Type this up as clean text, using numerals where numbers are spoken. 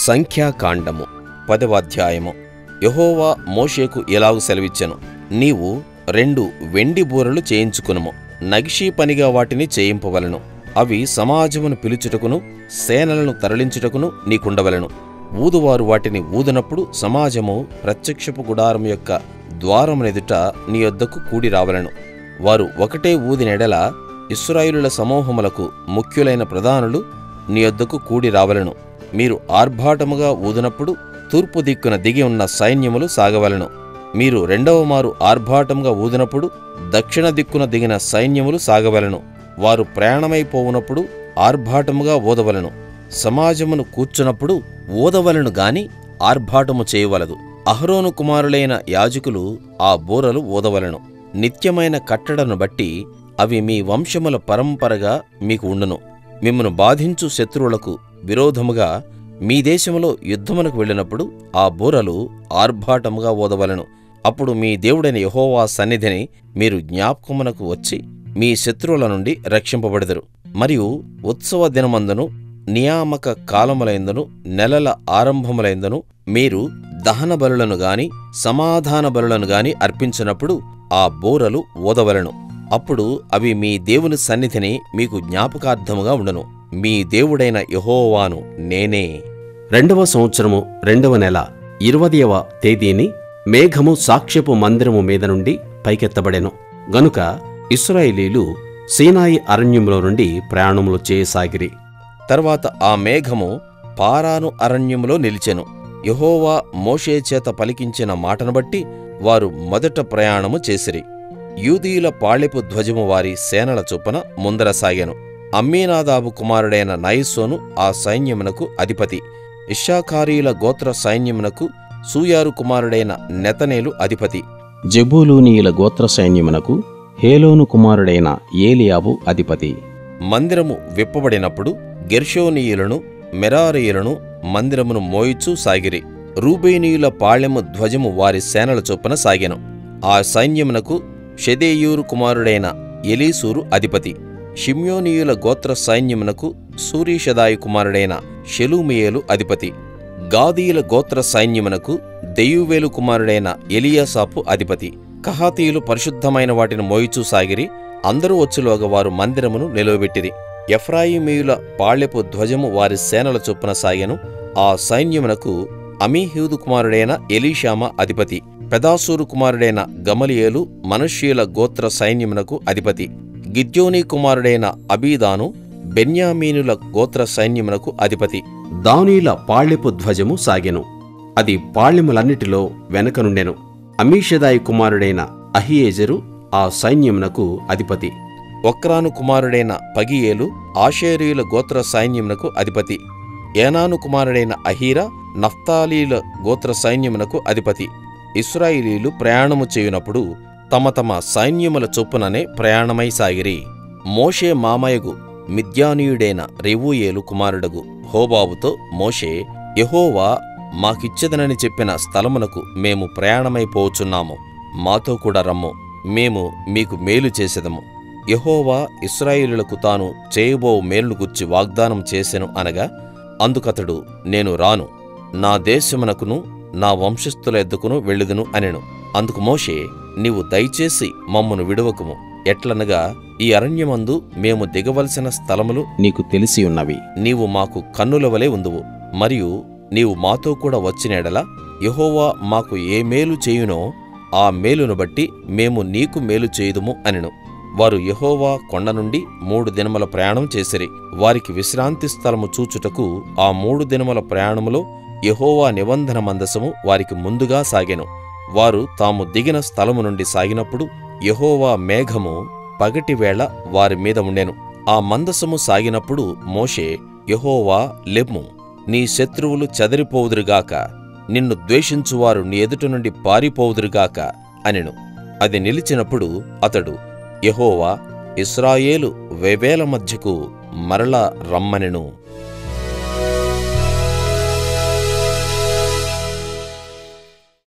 సంఖ్యాకాండము 10వ అధ్యాయము. యెహోవా మోషేకు ఇలాగు సెలవిచ్చెను, నీవు 2 వెండి బూరలు చేయించుకునుము. నగిషీ పనిగా వాటిని చేయింపవలెను. అవి సమాజమును పిలుచుటకును సేనలను తరలించుటకును నీకుండవలెను. ఊదువారు వాటిని ఊదినప్పుడు సమాజము ప్రత్యక్షపు గుడారం యొక్క ద్వారమునెదుట నీ యొద్దకు కూడి రావలెను. వారు ఒకటే ఊదిన ఎడల ఇశ్రాయేలుల సమూహములకు ముఖ్యులైన ప్రధానులు నీ యొద్దకు కూడి రావలెను. మీరు ఆర్భాటముగా ఊదినప్పుడు తూర్పు దిక్కున దిగి ఉన్న సైన్యములు సాగవలెను. మీరు రెండవ మారు ఆర్భాటముగా ఊదినప్పుడు దక్షిణ దిక్కున దిగిన సైన్యములు సాగవలెను. వారు ప్రయాణమైపోవునప్పుడు ఆర్భాటముగా ఊదవలెను. సమాజమును కూర్చున్నప్పుడు ఊదవలెను గాని ఆర్భాటము చేయవలదు. అహరోను కుమారులైన యాజకులు ఆ బూరలు ఊదవలెను. నిత్యమైన కట్టడను బట్టి అవి మీ వంశముల పరంపరగా మీకు ఉండును. మిమ్మును బాధించు శత్రువులకు విరోధముగా మీ దేశములో యుద్ధమునకు వెళ్ళినప్పుడు ఆ బూరలు ఆర్భాటముగా ఊదవలెను. అప్పుడు మీ దేవుడైన యెహోవా సన్నిధిని మీరు జ్ఞాపకమునకు వచ్చి మీ శత్రువుల నుండి రక్షింపబడెదరు. మరియు ఉత్సవ దినమందును నియామక కాలములయందును నెలల ఆరంభములయందును మీరు దహన బలులను గాని సమాధాన బలులను గాని అర్పించినప్పుడు ఆ బూరలు ఊదవలెను. అప్పుడు అవి మీ దేవుని సన్నిధిని మీకు జ్ఞాపకార్థముగా ఉండును. మీ దేవుడైన యెహోవాను నేనే. 2వ సంవత్సరము 2వ నెల 20వ తేదీని మేఘము సాక్ష్యపు మందిరము మీద నుండి పైకెత్తబడెను. గనుక ఇశ్రాయేలీలు సీనాయి అరణ్యములో నుండి ప్రయాణములు చేయసాగిరి. తర్వాత ఆ మేఘము పారాను అరణ్యములో నిలిచెను. యెహోవా మోషే చేత పలికించిన మాటను బట్టి వారు మొదట ప్రయాణము చేసిరి. యూదీయుల పాళెపు ధ్వజము వారి సేనల చొప్పున ముందర సాగెను. అమ్మీనాదాబు కుమారుడైన నయస్సోను ఆ సైన్యమునకు అధిపతి. ఇశ్శాఖారీయుల గోత్ర సైన్యమునకు సూయారు కుమారుడైన నెతనేలు అధిపతి. జెబూలూనీయుల గోత్ర సైన్యమునకు హేలోను కుమారుడైన ఏలియాబు అధిపతి. మందిరము విప్పబడినప్పుడు గెర్షోనీయులను మెరారీయులను మందిరమును మోయిచూ సాగిరి. రూబేనీయుల పాళెము ధ్వజము వారి సేనల చొప్పున సాగెను. ఆ సైన్యమునకు షెదేయూరు కుమారుడైన ఎలీసూరు అధిపతి. షిమ్యోనీయుల గోత్ర సైన్యమునకు సూరీషదాయి కుమారుడైన షెలూమియేలు అధిపతి. గాదీయుల గోత్ర సైన్యమునకు దెయూవేలు కుమారుడైన ఎలియాసాపు అధిపతి. కహాతీయులు పరిశుద్ధమైన వాటిని మోయిచూ సాగిరి. అందరూ వచ్చులోగా వారు మందిరమును నిలువబెట్టిరి. ఎఫ్రాయిమీయుల పాళెపు ధ్వజము వారి సేనల చొప్పున సాగెను. ఆ సైన్యమునకు అమీహూదు కుమారుడైన ఎలీషామా అధిపతి. పెదాసూరు కుమారుడైన గమలియేలు మనష్షీయుల గోత్ర సైన్యమునకు అధిపతి. గిద్యోనీ కుమారుడైన అబీదాను బెన్యామీనుల గోత్ర సైన్యమునకు అధిపతి. దానీయుల పాళెపు ధ్వజము సాగెను. అది పాళెములన్నిటిలో వెనకనుండెను. అమీషదాయి కుమారుడైన అహియేజరు ఆ సైన్యమునకు అధిపతి. ఒక్రాను కుమారుడైన పగియేలు ఆషేరీయుల గోత్ర సైన్యమునకు అధిపతి. ఏనాను కుమారుడైన అహీరా నఫ్తాలీల గోత్ర సైన్యమునకు అధిపతి. ఇశ్రాయేలీలు ప్రయాణము చేయునప్పుడు తమ తమ సైన్యముల చొప్పుననే ప్రయాణమై సాగిరి. మోషే మామయగు మిద్యానీయుడైన రెవూయేలు కుమారుడగు హోబాబుతో మోషే, యెహోవా మాకిచ్చెదనని చెప్పిన స్థలమునకు మేము ప్రయాణమైపోచున్నాము. మాతో కూడా రమ్ము, మేము మీకు మేలు చేసెదము. యెహోవా ఇశ్రాయేలులకు తాను చేయబో మేలును గూర్చి వాగ్దానం చేసెను అనగా, అందుకతడు నేను రాను, నా దేశమునకును నా వంశస్థుల ఎద్దుకును వెళ్ళుదును అనెను. అందుకు మోషే, నీవు దయచేసి మమ్మును విడువకుము. ఎట్లనగా ఈ అరణ్యమందు మేము దిగవలసిన స్థలములు నీకు తెలిసి ఉన్నవి. నీవు మాకు కన్నుల వలె ఉందువు. మరియు నీవు మాతో కూడా వచ్చిన ఎడల యెహోవా మాకు ఏ మేలు చేయునో ఆ మేలును బట్టి మేము నీకు మేలు చేయుదుము అనెను. వారు యెహోవా కొండ నుండి 3 దినముల ప్రయాణం చేసిరి. వారికి విశ్రాంతి స్థలము చూచుటకు ఆ 3 దినముల ప్రయాణములో యెహోవా నిబంధన మందసము వారికి ముందుగా సాగెను. వారు తాము దిగిన స్థలము నుండి సాగినప్పుడు యెహోవా మేఘము పగటివేళ వారి మీద ఉండెను. ఆ మందసము సాగినప్పుడు మోషే, యెహోవా లెమ్ము, నీ శత్రువులు చెదరిపోవుదురుగాక, నిన్ను ద్వేషించువారు నీ ఎదుట నుండి పారిపోవుదురుగాక అనెను. అది నిలిచినప్పుడు అతడు, యెహోవా ఇశ్రాయేలు వేవేల మధ్యకు మరలా రమ్మనెను.